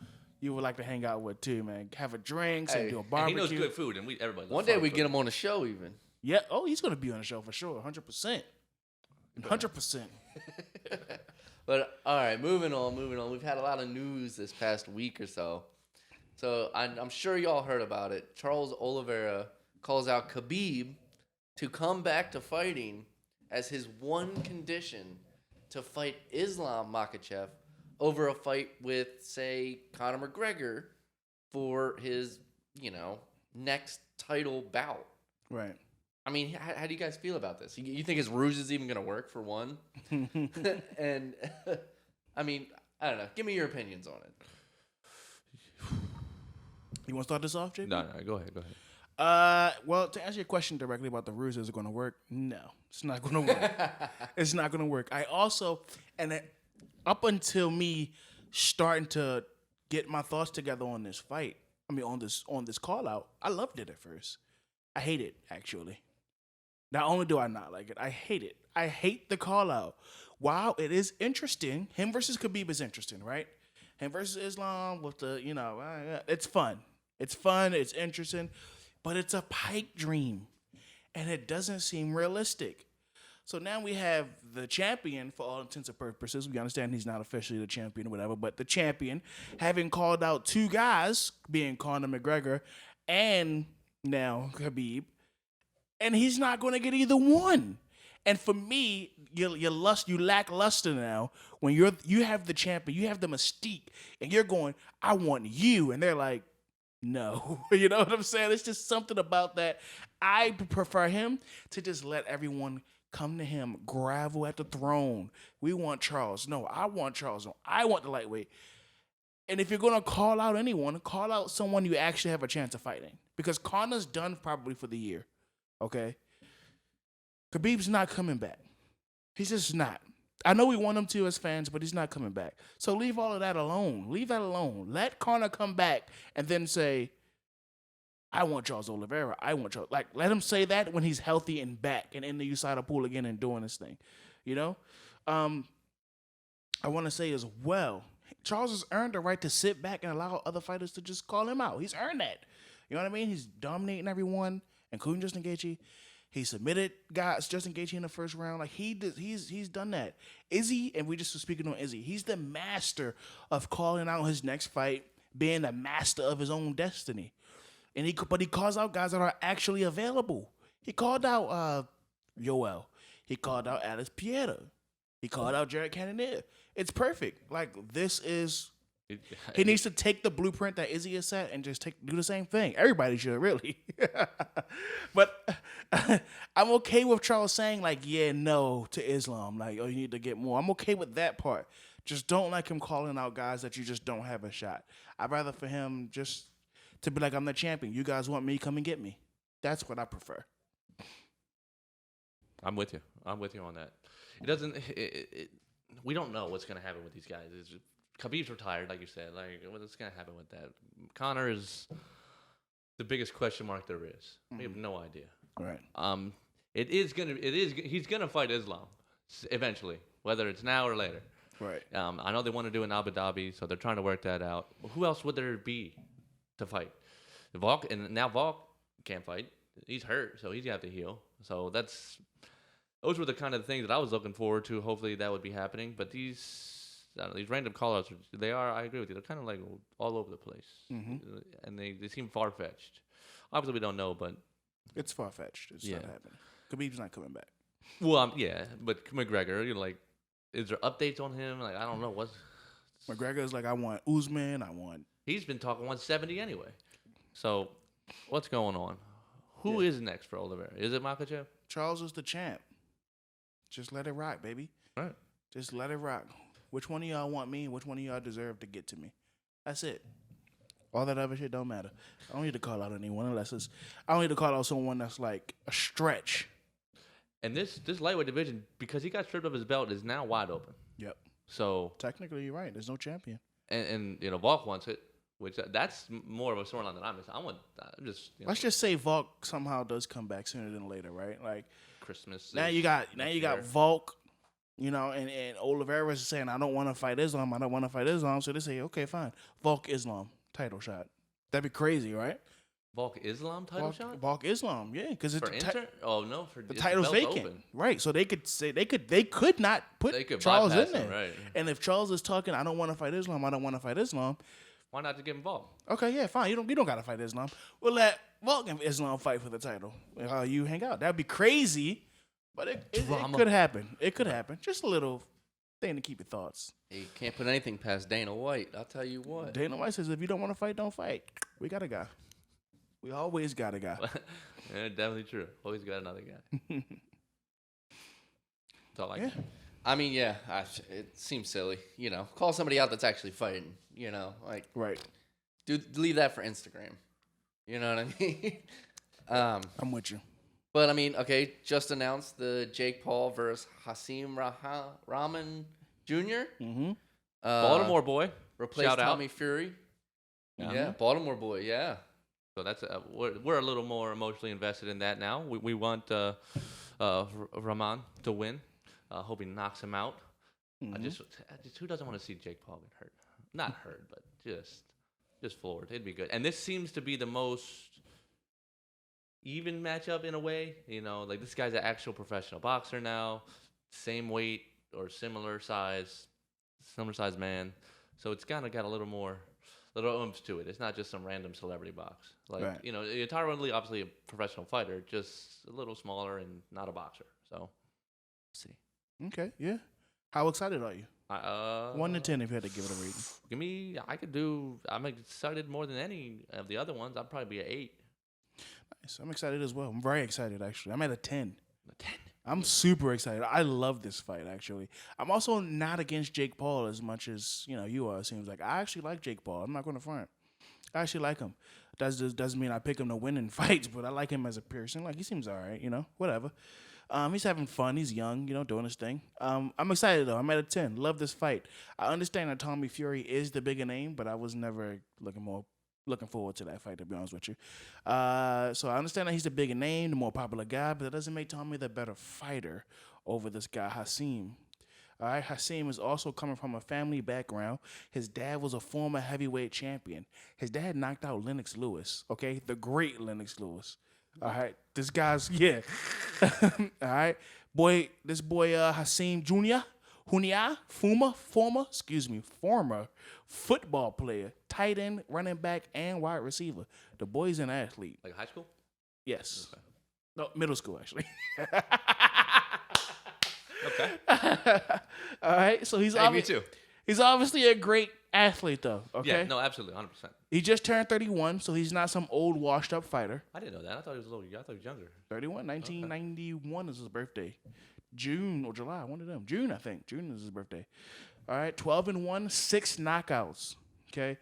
you would like to hang out with too, man. Have a drink, and do a barbecue. And he knows good food, and everybody. One day we get him on the show, even. Yeah. Oh, he's gonna be on the show for sure. 100%. 100%. But all right, moving on. We've had a lot of news this past week or so. So I'm sure y'all heard about it. Charles Oliveira calls out Khabib to come back to fighting as his one condition to fight Islam Makhachev over a fight with, say, Conor McGregor for his, next title bout. Right. I mean, how do you guys feel about this? You think his ruse is even going to work, for one? And, I mean, I don't know. Give me your opinions on it. You want to start this off, JP? No, go ahead. Well, to answer your question directly about the ruse, is it going to work? No, it's not going to work. It's not going to work. I also, up until me starting to get my thoughts together on this fight, on this call out, I loved it at first. I hate it, actually. Not only do I not like it, I hate it. I hate the call out. While it is interesting, him versus Khabib is interesting, right? Him versus Islam with the, it's fun. It's fun. It's interesting. But it's a pipe dream. And it doesn't seem realistic. So now we have the champion, for all intents and purposes. We understand he's not officially the champion or whatever, but the champion having called out two guys, being Conor McGregor and now Khabib, and he's not going to get either one. And for me, you lack luster now when you have the champion, you have the mystique, and you're going, I want you, and they're like, no. You know what I'm saying? It's just something about that. I prefer him to just let everyone come to him, grovel at the throne. We want Charles. No, I want Charles. No, I want the lightweight. And if you're going to call out anyone, call out someone you actually have a chance of fighting. Because Conor's done probably for the year. Okay? Khabib's not coming back. He's just not. I know we want him to as fans, but he's not coming back. So leave all of that alone. Leave that alone. Let Conor come back and then say, I want Charles Oliveira. I want Charles. Like, let him say that when he's healthy and back and in the USADA pool again and doing this thing. I want to say as well, Charles has earned the right to sit back and allow other fighters to just call him out. He's earned that. You know what I mean? He's dominating everyone, including Justin Gaethje. He submitted guys, Justin Gaethje in the first round. Like he's done that. Izzy, and we just were speaking on Izzy. He's the master of calling out his next fight, being the master of his own destiny. And he calls out guys that are actually available. He called out Yoel. He called out Alex Pierre. He called out Jared Cannonier. It's perfect. Like, this is... He needs to take the blueprint that Izzy has set and just do the same thing. Everybody should, really. But I'm okay with Charles saying, like, yeah, no to Islam. Like, oh, you need to get more. I'm okay with that part. Just don't like him calling out guys that you just don't have a shot. I'd rather for him just to be like, I'm the champion. You guys want me? Come and get me. That's what I prefer. I'm with you on that. It doesn't... we don't know what's going to happen with these guys. Khabib's retired, like you said. Like, what's gonna happen with that? Conor is the biggest question mark there is. We have no idea. Right. He's gonna fight Islam eventually, whether it's now or later. Right. I know they want to do it in Abu Dhabi, so they're trying to work that out. Who else would there be to fight? Volk, and now Volk can't fight. He's hurt, so he's got to heal. So those were the kind of things that I was looking forward to. Hopefully that would be happening. But these random call-outs, I agree with you, they're kind of like all over the place. Mm-hmm. And they seem far-fetched. Obviously we don't know, but... It's far-fetched. It's not happening. Khabib's not coming back. Well, but McGregor, is there updates on him? Like, I don't know. McGregor's like, I want Usman, He's been talking 170 anyway. So, what's going on? Who is next for Oliveira? Is it Makhachev? Charles is the champ. Just let it rock, baby. All right. Just let it rock. Which one of y'all want me and which one of y'all deserve to get to me? That's it. All that other shit don't matter. I don't need to call out anyone I don't need to call out someone that's like a stretch. And this lightweight division, because he got stripped of his belt, is now wide open. Yep. So technically, you're right. There's no champion. And Volk wants it, which that's more of a storyline than I'm missing. Let's just say Volk somehow does come back sooner than later, right? Like Christmas. Now you got Volk, and Oliveira is saying, I don't want to fight Islam. I don't want to fight Islam. So they say, okay, fine. Volk Islam title shot. That'd be crazy, right? Volk Islam title shot? Volk Islam, yeah, because it's the title's vacant, open. Right? So they could say they could not put Charles in there, right? And if Charles is talking, I don't want to fight Islam. I don't want to fight Islam. Why not to get involved? Okay, yeah, fine. You don't got to fight Islam. We'll let Volk and Islam fight for the title. You hang out. That'd be crazy, but it could happen. It could happen. Just a little thing to keep your thoughts. You can't put anything past Dana White. I'll tell you what. Dana White says, if you don't want to fight, don't fight. We got a guy. We always got a guy. Yeah, definitely true. Always got another guy. That's all I can. I mean, it seems silly. Call somebody out that's actually fighting. Right. Leave that for Instagram. You know what I mean? I'm with you. But I mean, okay, just announced the Jake Paul versus Hasim Rahman Jr. Mm-hmm. Baltimore boy. Replaced Shout Tommy out. Fury. Mm-hmm. Yeah, Baltimore boy. Yeah. So that's we're a little more emotionally invested in that now. We want Rahman to win. Hope he knocks him out. Mm-hmm. Who doesn't want to see Jake Paul get hurt? Not hurt, but just floored. It'd be good. And this seems to be the most even matchup in a way. Like this guy's an actual professional boxer now, same weight or similar size man. So it's kind of got a little oomph to it. It's not just some random celebrity box. Like, right. Tyron Woodley, obviously a professional fighter, just a little smaller and not a boxer. So, see. Okay, yeah. How excited are you? 1 to 10 if you had to give it a rating. I'm excited more than any of the other ones. I'd probably be an 8. Nice. I'm excited as well. I'm very excited, actually. I'm at a 10. A 10? I'm super excited. I love this fight, actually. I'm also not against Jake Paul as much as, you are, it seems like. I actually like Jake Paul. I'm not going to front. I actually like him. Doesn't mean I pick him to win in fights, but I like him as a person. Like, he seems all right, whatever. He's having fun. He's young, doing his thing. I'm excited, though. I'm at a 10. Love this fight. I understand that Tommy Fury is the bigger name, but I was never looking forward to that fight, to be honest with you. So I understand that he's the bigger name, the more popular guy, but that doesn't make Tommy the better fighter over this guy, Hasim. All right, Hasim is also coming from a family background. His dad was a former heavyweight champion. His dad knocked out Lennox Lewis, okay? The great Lennox Lewis. All right, this guy's, yeah. All right, this boy Hasim Jr., former football player, tight end, running back, and wide receiver. The boy's an athlete. Like high school? Yes. Okay. No, middle school, actually. Okay. All right, so me too. He's obviously a great athlete, though, okay? Yeah, no, absolutely, 100%. He just turned 31, so he's not some old, washed-up fighter. I didn't know that. I thought he was a little. I thought he was younger. 31, 1991 is his birthday. June or July, one of them. June, I think. June is his birthday. All right, 12-1, 6 knockouts. Okay,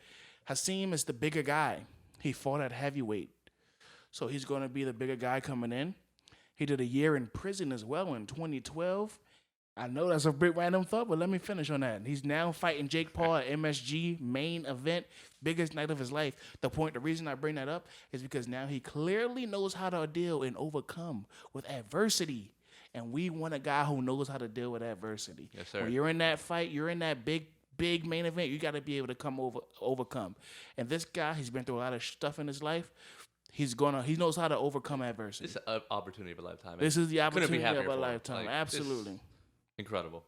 Hasim is the bigger guy. He fought at heavyweight, so he's going to be the bigger guy coming in. He did a year in prison as well in 2012, I know that's a big random thought, but let me finish on that. He's now fighting Jake Paul at MSG main event, biggest night of his life. The reason I bring that up is because now he clearly knows how to deal and overcome with adversity. And we want a guy who knows how to deal with adversity. Yes, sir. When you're in that fight, you're in that big main event, you got to be able to overcome. And this guy, he's been through a lot of stuff in his life. He knows how to overcome adversity. This is an opportunity of a lifetime. This is the opportunity of a for lifetime. like, Absolutely. Incredible.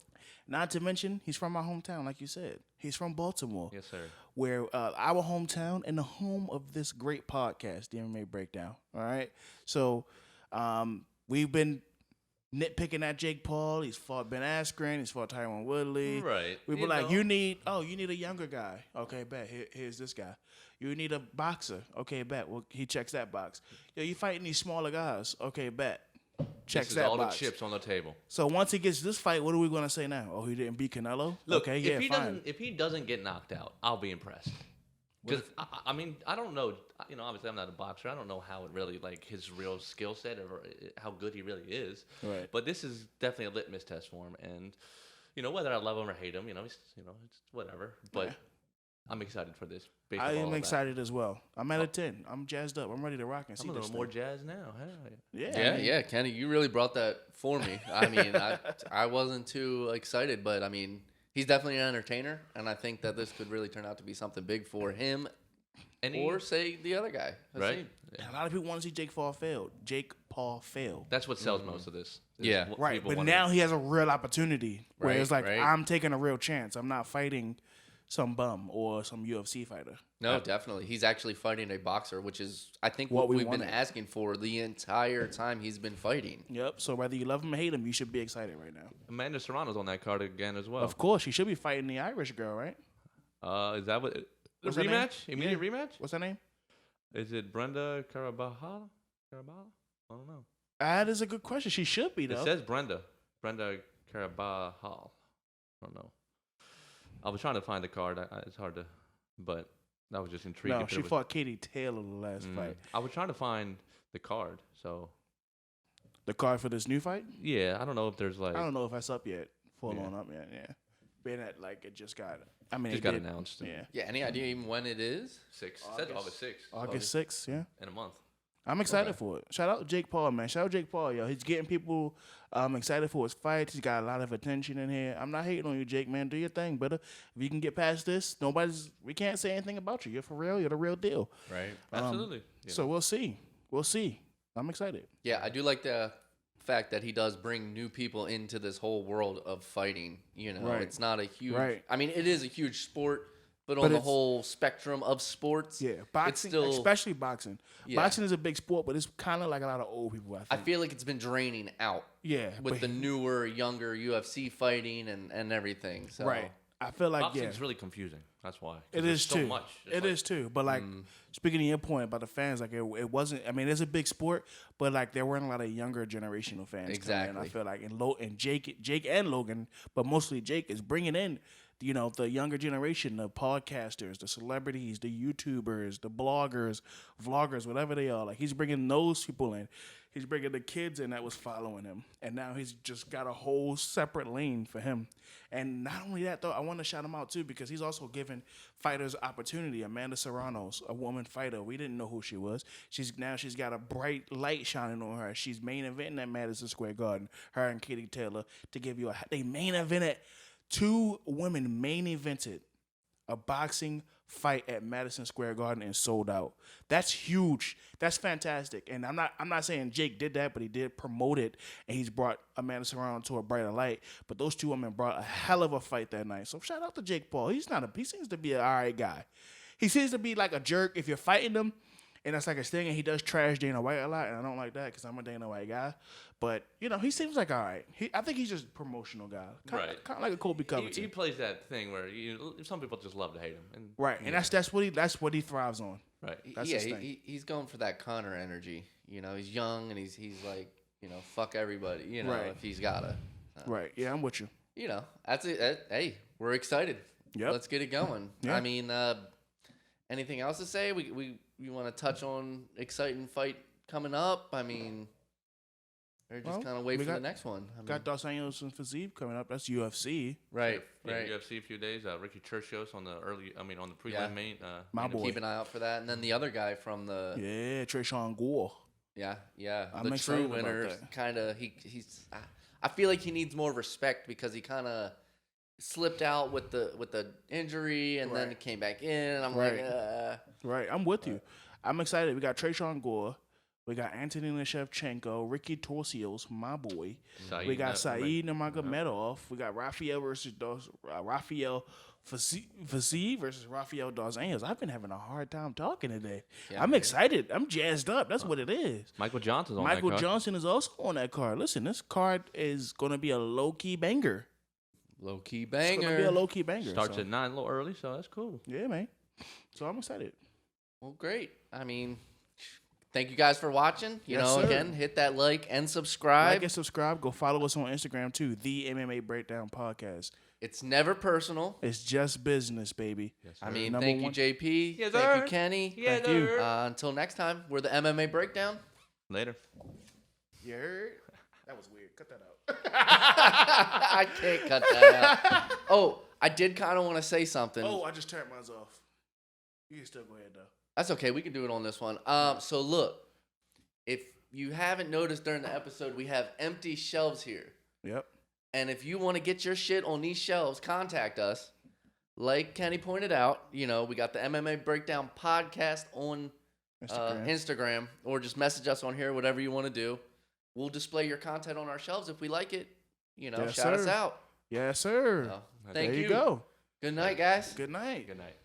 Not to mention, he's from my hometown, like you said. He's from Baltimore. Yes, sir. Where our hometown and the home of this great podcast, the MMA Breakdown. All right? So we've been nitpicking at Jake Paul. He's fought Ben Askren. He's fought Tyron Woodley. Right. We were like, you need a younger guy. Okay, bet. Here's this guy. You need a boxer. Okay, bet. Well, he checks that box. Yo, you fighting these smaller guys. Okay, bet. Checks this is that all box. the chips on the table. So once he gets this fight, what are we going to say now? Oh, he didn't beat Canelo? Look, okay, fine. If he doesn't get knocked out, I'll be impressed. Because I mean, I don't know. You know, obviously, I'm not a boxer. I don't know how it really like his real skill set or how good he really is. Right. But this is definitely a litmus test for him. And you know, whether I love him or hate him, it's whatever. But I'm excited for this. I am excited as well. I'm at a 10. I'm jazzed up. I'm ready to rock and see I'm a this little more jazzed now. Hell yeah. Yeah, Kenny, you really brought that for me. I mean, I wasn't too excited, but I mean, he's definitely an entertainer, and I think that this could really turn out to be something big for him, or say the other guy. Right. A lot of people want to see Jake Paul fail. That's what sells most of this. Yeah. Right, but now he has a real opportunity where it's like, I'm taking a real chance. I'm not fighting some bum or some UFC fighter. No, definitely. He's actually fighting a boxer, which is, I think, what we've been asking for the entire time he's been fighting. Yep. So whether you love him or hate him, you should be excited right now. Amanda Serrano's on that card again as well. Of course. She should be fighting the Irish girl, right? Is that what... What's rematch? Immediate rematch? What's her name? Is it Brenda Carabajal? I don't know. That is a good question. She should be, though. It says Brenda Carabajal. I don't know. I was trying to find the card. It's hard to, but that was just intriguing. No, she fought Katie Taylor the last fight. I was trying to find the card. So the card for this new fight? Yeah, I don't know if there's like. I don't know if that's up yet. Full on up yet. Yeah. Being that it just got. I mean, it got announced. Yeah. Yeah. Any idea even when it is? 6. It said August 6th. August 6th. Yeah. In a month. I'm excited for it. Shout out to Jake Paul, man. Shout out Jake Paul, yo. He's getting people excited for his fights. He's got a lot of attention in here. I'm not hating on you, Jake, man. Do your thing, brother. If you can get past this, we can't say anything about you. You're for real. You're the real deal. Right. Absolutely. So we'll see. I'm excited. Yeah, I do like the fact that he does bring new people into this whole world of fighting. It's not a huge. Right. I mean, it is a huge sport. But on the whole spectrum of sports, boxing, especially boxing. Yeah. Boxing is a big sport, but it's kind of like a lot of old people, I think. I feel like it's been draining out. Yeah. With the newer, younger UFC fighting and everything. So. Right. I feel like, boxing's really confusing. That's why. It is too. So much. It is too. But speaking of your point about the fans, it wasn't. I mean, it's a big sport, but there weren't a lot of younger generational fans. Exactly. I feel like and Jake and Logan, but mostly Jake is bringing in. The younger generation, the podcasters, the celebrities, the YouTubers, the bloggers, vloggers, whatever they are. He's bringing those people in. He's bringing the kids in that was following him. And now he's just got a whole separate lane for him. And not only that, though, I want to shout him out, too, because he's also giving fighters opportunity. Amanda Serrano's a woman fighter. We didn't know who she was. She's got a bright light shining on her. She's main eventing at Madison Square Garden, her and Katie Taylor, to give you they main evented. 2 women main evented a boxing fight at Madison Square Garden and sold out. That's huge. That's fantastic. And I'm not saying Jake did that, but he did promote it, and he's brought Amanda Serrano to a brighter light. But those 2 women brought a hell of a fight that night. So shout out to Jake Paul. He seems to be an all right guy. He seems to be like a jerk if you're fighting him. And that's like his thing, and he does trash Dana White a lot, and I don't like that because I'm a Dana White guy. But, he seems like all right. I think he's just a promotional guy. Kind of like a Colby Covington. He plays that thing where some people just love to hate him. And that's what he thrives on. Right. That's his thing. He's going for that Connor energy. He's young, and he's like, fuck everybody, if he's got to. Right. Yeah, I'm with you. That's it. Hey, we're excited. Yep. Let's get it going. Yeah. I mean, anything else to say? We want to touch on exciting fight coming up. I mean, Or just kind of wait for the next one. Got Dos Anjos and Fiziev coming up. That's UFC. Right. UFC a few days. Ricky Churchios on the prelim main. My boy. Keep an eye out for that. And then the other guy from the Tresean Gore. Yeah. I'm the true winner. Kind of he's. I feel like he needs more respect because he kind of slipped out with the injury and then came back in. And I'm like, Right. I'm with you. I'm excited. We got Tresean Gore. We got Anthony Shevchenko, Ricky Torcios, my boy. We got Said Nurmagomedov. We got Rafael Fiziev versus Rafael Dos Anjos. I've been having a hard time talking today. Yeah, I'm excited. I'm jazzed up. That's what it is. Michael Johnson's on Michael Johnson is also on that card. Listen, this card is going to be a low-key banger. It's going to be a low-key banger. Starts at 9 a little early, so that's cool. Yeah, man. So I'm excited. Well, great. I mean, thank you guys for watching. Again, hit that like and subscribe. Like and subscribe. Go follow us on Instagram, too. The MMA Breakdown Podcast. It's never personal. It's just business, baby. Yes, thank you, JP. Yes, thank you, Kenny. Yes, thank you. Until next time, we're the MMA Breakdown. Later. You heard? That was weird. Cut that out. I can't cut that out. Oh, I did kind of want to say something. Oh, I just turned mine off. You can still go ahead, though. That's okay. We can do it on this one. So look, if you haven't noticed during the episode, we have empty shelves here. Yep. And if you want to get your shit on these shelves, contact us. Like Kenny pointed out, we got the MMA Breakdown podcast on Instagram, or just message us on here, whatever you want to do. We'll display your content on our shelves if we like it. Shout us out. Yes, sir. Thank you. There you go. Good night, guys. Good night. Good night.